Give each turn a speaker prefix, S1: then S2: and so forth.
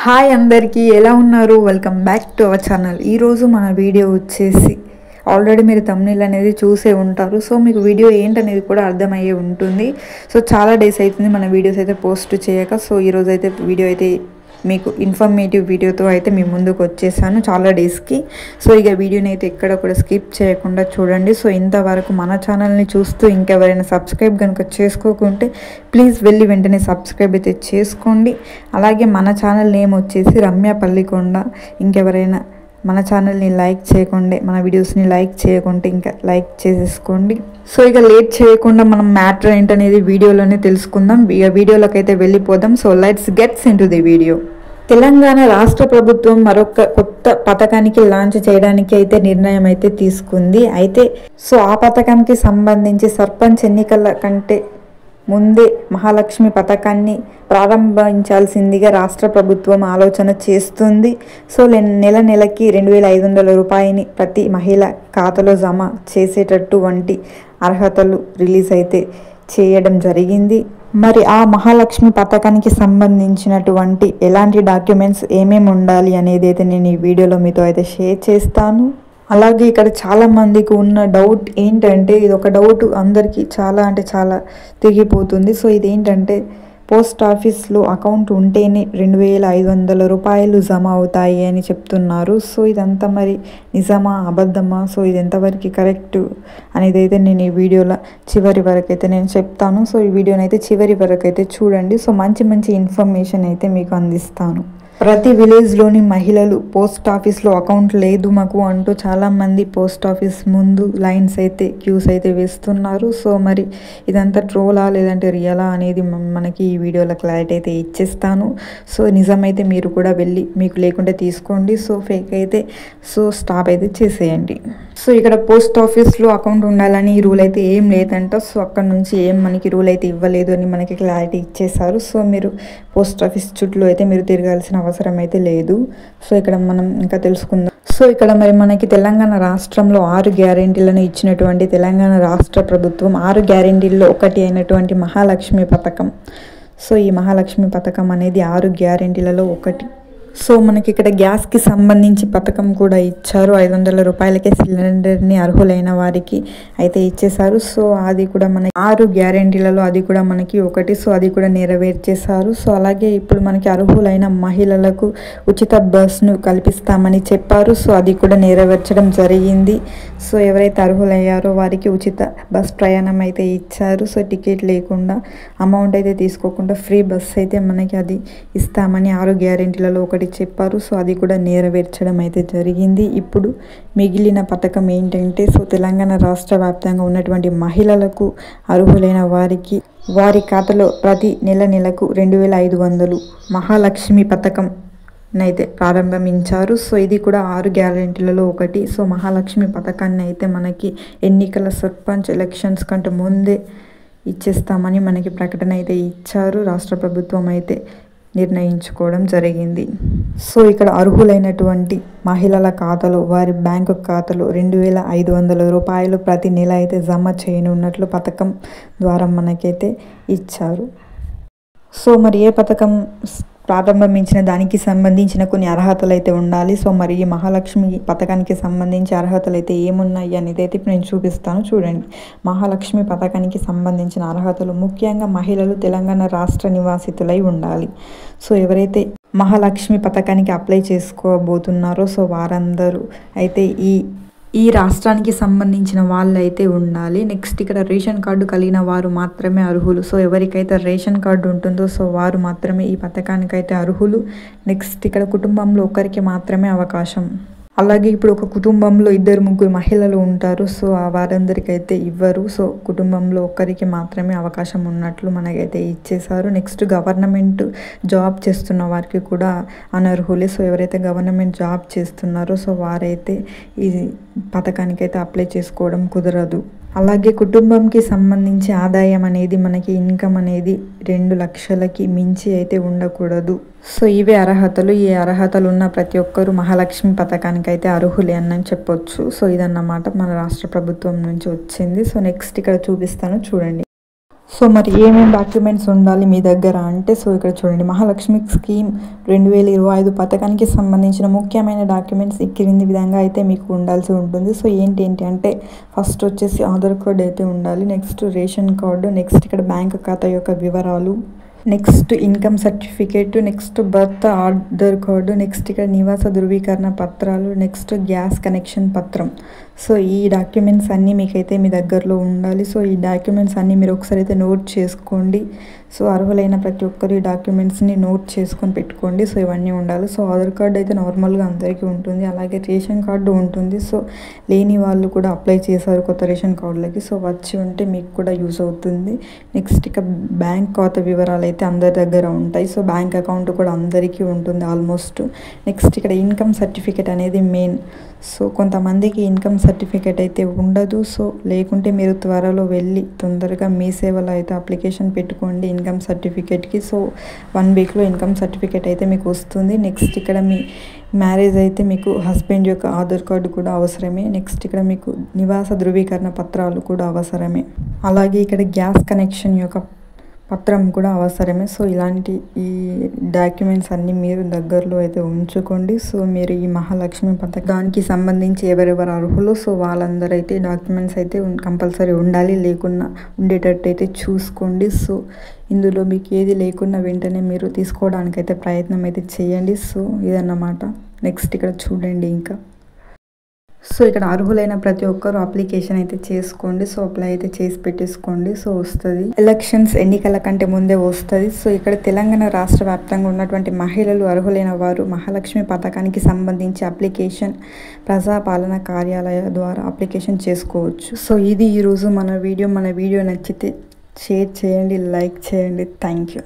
S1: Hi అందరికీ ఎలా ఉన్నారు? Welcome back to our channel. ఈరోజు మన వీడియో వచ్చేసి ఆల్రెడీ మీరు థంబ్నెయిల్ అనేది చూసే ఉంటారు. సో మీకు వీడియో ఏంటనేది కూడా అర్థమయ్యే ఉంటుంది. సో చాలా డేస్ అవుతుంది మన వీడియోస్ అయితే పోస్ట్ చేయక. సో ఈరోజు అయితే వీడియో అయితే మీకు ఇన్ఫర్మేటివ్ వీడియోతో అయితే మీ ముందుకు వచ్చేసాను చాలా డేస్కి. సో ఇక వీడియోని అయితే ఎక్కడ కూడా స్కిప్ చేయకుండా చూడండి. సో ఇంతవరకు మన ఛానల్ని చూస్తూ ఇంకెవరైనా సబ్స్క్రైబ్ కనుక చేసుకోకుంటే ప్లీజ్ వెళ్ళి వెంటనే సబ్స్క్రైబ్ అయితే చేసుకోండి. అలాగే మన ఛానల్ నేమ్ వచ్చేసి రమ్య పల్లికొండ. ఇంకెవరైనా మన ఛానల్ని లైక్ చేయకుండా మన వీడియోస్ని లైక్ చేయకుంటే ఇంకా లైక్ చేసేసుకోండి. సో ఇక లేట్ చేయకుండా మనం మ్యాటర్ ఏంటనేది వీడియోలోనే తెలుసుకుందాం. ఇక వీడియోలోకి అయితే వెళ్ళిపోదాం. So let's gets in to the video. Telangana రాష్ట్ర ప్రభుత్వం మరొక కొత్త పథకానికి లాంచ్ చేయడానికి అయితే నిర్ణయం అయితే తీసుకుంది. అయితే సో ఆ పథకానికి సంబంధించి సర్పంచ్ ఎన్నికల కంటే ముందే మహాలక్ష్మి పథకాన్ని ప్రారంభించాల్సిందిగా రాష్ట్ర ప్రభుత్వం ఆలోచన చేస్తుంది. సో నెలకి 2,500 రూపాయలని ప్రతి మహిళ ఖాతాలో జమ చేసేటట్టు వంటి అర్హతలు రిలీజ్ అయితే చేయడం జరిగింది. మరి ఆ మహాలక్ష్మి పథకానికి సంబంధించినటువంటి ఎలాంటి డాక్యుమెంట్స్ ఏమేమి ఉండాలి అనేది అయితే నేను ఈ వీడియోలో మీతో అయితే షేర్ చేస్తాను. అలాగే ఇక్కడ చాలా మందికి ఉన్న డౌట్ ఏంటంటే, ఇది ఒక డౌట్ అందరికీ చాలా తిరిగిపోతుంది. సో ఇదేంటంటే పోస్ట్ ఆఫీస్లో అకౌంట్ ఉంటేనే 2,500 రూపాయలు జమ అవుతాయి అని చెప్తున్నారు. సో ఇదంతా మరి నిజమా అబద్ధమా? సో ఇది ఎంతవరకు కరెక్ట్ అనేది అయితే నేను ఈ వీడియోలో చివరి వరకు అయితే నేను చెప్తాను. సో ఈ వీడియోని అయితే చివరి వరకు అయితే చూడండి. సో మంచి ఇన్ఫర్మేషన్ అయితే మీకు అందిస్తాను. ప్రతి విలేజ్లోని మహిళలు పోస్ట్ ఆఫీస్లో అకౌంట్ లేదు మాకు అంటూ చాలామంది పోస్ట్ ఆఫీస్ ముందు లైన్స్ అయితే క్యూస్ అయితే వేస్తున్నారు. సో మరి ఇదంతా ట్రోలా లేదంటే రియలా అనేది మనకి ఈ వీడియోలో క్లారిటీ అయితే ఇచ్చేస్తాను. సో నిజమైతే మీరు కూడా వెళ్ళి మీకు లేకుంటే తీసుకోండి. సో ఫేక్ అయితే సో స్టాప్ అయితే చేసేయండి. సో ఇక్కడ పోస్ట్ ఆఫీస్లో అకౌంట్ ఉండాలని రూల్ అయితే ఏం లేదంట. సో అక్కడ నుంచి ఏం మనకి రూల్ అయితే ఇవ్వలేదు అని మనకి క్లారిటీ ఇచ్చేసారు. సో మీరు పోస్ట్ ఆఫీస్ చుట్టూ అయితే మీరు తిరగాల్సిన అవసరం అయితే లేదు. సో ఇక్కడ మనం ఇంకా తెలుసుకుందాం. సో ఇక్కడ మరి మనకి తెలంగాణ రాష్ట్రంలో 6 గ్యారెంటీలను ఇచ్చినటువంటి తెలంగాణ రాష్ట్ర ప్రభుత్వం 6 గ్యారెంటీల్లో ఒకటి అయినటువంటి మహాలక్ష్మి పథకం. సో ఈ మహాలక్ష్మి పథకం అనేది 6 గ్యారెంటీలలో ఒకటి. సో మనకి ఇక్కడ గ్యాస్కి సంబంధించి పథకం కూడా ఇచ్చారు. 500 రూపాయలకే సిలిండర్ని అర్హులైన వారికి అయితే ఇచ్చేశారు. సో అది కూడా మనకి 6 గ్యారెంటీలలో అది కూడా మనకి ఒకటి. సో అది కూడా నెరవేర్చేశారు. సో అలాగే ఇప్పుడు మనకి అర్హులైన మహిళలకు ఉచిత బస్ను కల్పిస్తామని చెప్పారు. సో అది కూడా నెరవేర్చడం జరిగింది. సో ఎవరైతే అర్హులయ్యారో వారికి ఉచిత బస్ ప్రయాణం అయితే ఇచ్చారు. సో టికెట్ లేకుండా అమౌంట్ అయితే తీసుకోకుండా ఫ్రీ బస్ అయితే మనకి అది ఇస్తామని 6 గ్యారెంటీలలో ఒకటి చెప్పారు. సో అది కూడా నెరవేర్చడం అయితే జరిగింది. ఇప్పుడు మిగిలిన పథకం ఏంటంటే, సో తెలంగాణ రాష్ట్ర వ్యాప్తంగా ఉన్నటువంటి మహిళలకు అర్హులైన వారికి వారి ఖాతాలో ప్రతి నెలకు 2,500 మహాలక్ష్మి పథకం అయితే ప్రారంభించారు. సో ఇది కూడా 6 గ్యారెంటీలలో ఒకటి. సో మహాలక్ష్మి పథకాన్ని అయితే మనకి ఎన్నికల సర్పంచ్ ఎలక్షన్స్ కంటే ముందే ఇచ్చేస్తామని మనకి ప్రకటన అయితే ఇచ్చారు. రాష్ట్ర ప్రభుత్వం అయితే నిర్ణయించుకోవడం జరిగింది. సో ఇక్కడ అర్హులైనటువంటి మహిళల ఖాతాలో వారి బ్యాంకు ఖాతాలో 2,500 రూపాయలు ప్రతి నెల అయితే జమ చేయనున్నట్లు పథకం ద్వారా మనకైతే ఇచ్చారు. సో మరి ఏ పథకం ప్రారంభించిన దానికి సంబంధించిన కొన్ని అర్హతలు అయితే ఉండాలి. సో మరి ఈ మహాలక్ష్మి పథకానికి సంబంధించి అర్హతలు అయితే ఏమున్నాయి అనేది అయితే ఇప్పుడు నేను చూపిస్తాను చూడండి. మహాలక్ష్మి పథకానికి సంబంధించిన అర్హతలు ముఖ్యంగా మహిళలు తెలంగాణ రాష్ట్ర నివాసితులై ఉండాలి. సో ఎవరైతే మహాలక్ష్మి పథకానికి అప్లై చేసుకోబోతున్నారో సో వారందరూ అయితే ఈ రాష్ట్రానికి సంబంధించిన వాళ్ళు అయితే ఉండాలి. నెక్స్ట్ ఇక్కడ రేషన్ కార్డు కలిగిన వారు మాత్రమే అర్హులు. సో ఎవరికైతే రేషన్ కార్డు ఉంటుందో సో వారు మాత్రమే ఈ పథకానికైతే అర్హులు. నెక్స్ట్ ఇక్కడ కుటుంబంలో ఒకరికి మాత్రమే అవకాశం. అలాగే ఇప్పుడు ఒక కుటుంబంలో 2-3 మహిళలు ఉంటారు. సో వారందరికైతే ఇవ్వరు. సో కుటుంబంలో ఒకరికి మాత్రమే అవకాశం ఉన్నట్లు మనకైతే ఇచ్చేశారు. నెక్స్ట్ గవర్నమెంట్ జాబ్ చేస్తున్న వారికి కూడా అనర్హులే. సో ఎవరైతే గవర్నమెంట్ జాబ్ చేస్తున్నారో సో వారైతే ఈ పథకానికైతే అప్లై చేసుకోవడం కుదరదు. అలాగే కుటుంబంకి సంబంధించి ఆదాయం అనేది మనకి ఇన్కమ్ అనేది 2 లక్షలకి మించి అయితే ఉండకూడదు. సో ఇవే అర్హతలు. ఈ అర్హతలు ఉన్న ప్రతి ఒక్కరూ మహాలక్ష్మి పథకానికి అయితే అర్హులే అని చెప్పొచ్చు. సో ఇదన్నమాట మన రాష్ట్ర ప్రభుత్వం నుంచి వచ్చింది. సో నెక్స్ట్ ఇక్కడ చూపిస్తాను చూడండి. సో మరి ఏమేమి డాక్యుమెంట్స్ ఉండాలి మీ దగ్గర అంటే, సో ఇక్కడ చూడండి, మహాలక్ష్మి స్కీమ్ 2025 పథకానికి సంబంధించిన ముఖ్యమైన డాక్యుమెంట్స్ ఈ క్రింది విధంగా అయితే మీకు ఉండాల్సి ఉంటుంది. సో ఏంటి అంటే ఫస్ట్ వచ్చేసి ఆధార్ కార్డ్ అయితే ఉండాలి, నెక్స్ట్ రేషన్ కార్డు, నెక్స్ట్ ఇక్కడ బ్యాంక్ ఖాతా యొక్క వివరాలు, next income certificate, next birth Aadhaar card, next ఇక్కడ నివాస ధృవీకరణ పత్రాలు, నెక్స్ట్ గ్యాస్ కనెక్షన్ పత్రం. సో ఈ డాక్యుమెంట్స్ అన్నీ మీకైతే మీ దగ్గరలో ఉండాలి. సో ఈ డాక్యుమెంట్స్ అన్నీ మీరు ఒకసారి అయితే నోట్ చేసుకోండి. సో అర్హులైన ప్రతి ఒక్కరు ఈ డాక్యుమెంట్స్ని నోట్ చేసుకొని పెట్టుకోండి. సో ఇవన్నీ ఉండాలి. సో ఆధార్ కార్డు అయితే నార్మల్గా అందరికీ ఉంటుంది, అలాగే రేషన్ కార్డు ఉంటుంది. సో లేని వాళ్ళు కూడా అప్లై చేశారు కొత్త రేషన్ కార్డులకి, సో వచ్చి ఉంటే మీకు కూడా యూజ్ అవుతుంది. నెక్స్ట్ ఇక బ్యాంక్ ఖాతా వివరాలు అయితే అందరి దగ్గర ఉంటాయి. సో బ్యాంక్ అకౌంట్ కూడా అందరికీ ఉంటుంది ఆల్మోస్ట్. నెక్స్ట్ ఇక్కడ ఇన్కమ్ సర్టిఫికేట్ అనేది మెయిన్. సో కొంతమందికి ఇన్కమ్ సర్టిఫికేట్ అయితే ఉండదు. సో లేకుంటే మీరు త్వరలో వెళ్ళి తొందరగా మీ సేవలో అయితే అప్లికేషన్ పెట్టుకోండి ఇన్కమ్ సర్టిఫికేట్కి. సో 1 వీక్లో ఇన్కమ్ సర్టిఫికేట్ అయితే మీకు వస్తుంది. నెక్స్ట్ ఇక్కడ మీ మ్యారేజ్ అయితే మీకు హస్బెండ్ యొక్క ఆధార్ కార్డు కూడా అవసరమే. నెక్స్ట్ ఇక్కడ మీకు నివాస ధృవీకరణ పత్రాలు కూడా అవసరమే, అలాగే ఇక్కడ గ్యాస్ కనెక్షన్ యొక్క పత్రం కూడా అవసరమే. సో ఇలాంటి ఈ డాక్యుమెంట్స్ అన్నీ మీరు దగ్గరలో అయితే ఉంచుకోండి. సో మీరు ఈ మహాలక్ష్మి పథకానికి సంబంధించి ఎవరెవరు అర్హులు, సో వాళ్ళందరూ అయితే డాక్యుమెంట్స్ అయితే కంపల్సరీ ఉండాలి, లేకున్నా ఉండేటట్టు అయితే చూసుకోండి. సో ఇందులో మీకు ఏది లేకున్నా వెంటనే మీరు తీసుకోవడానికైతే ప్రయత్నం అయితే చేయండి. సో ఇదన్నమాట. నెక్స్ట్ ఇక్కడ చూడండి ఇంకా. సో ఇక్కడ అర్హులైన ప్రతి ఒక్కరు అప్లికేషన్ అయితే చేసుకోండి. సో అప్లై అయితే చేసి పెట్టేసుకోండి. సో వస్తుంది, ఎలక్షన్స్ ఎన్నికల కంటే ముందే వస్తుంది. సో ఇక్కడ తెలంగాణ రాష్ట్ర వ్యాప్తంగా ఉన్నటువంటి మహిళలు అర్హులైన వారు మహాలక్ష్మి పథకానికి సంబంధించి అప్లికేషన్ ప్రజాపాలన కార్యాలయ ద్వారా అప్లికేషన్ చేసుకోవచ్చు. సో ఇది ఈరోజు మన వీడియో నచ్చితే షేర్ చేయండి, లైక్ చేయండి. Thank you.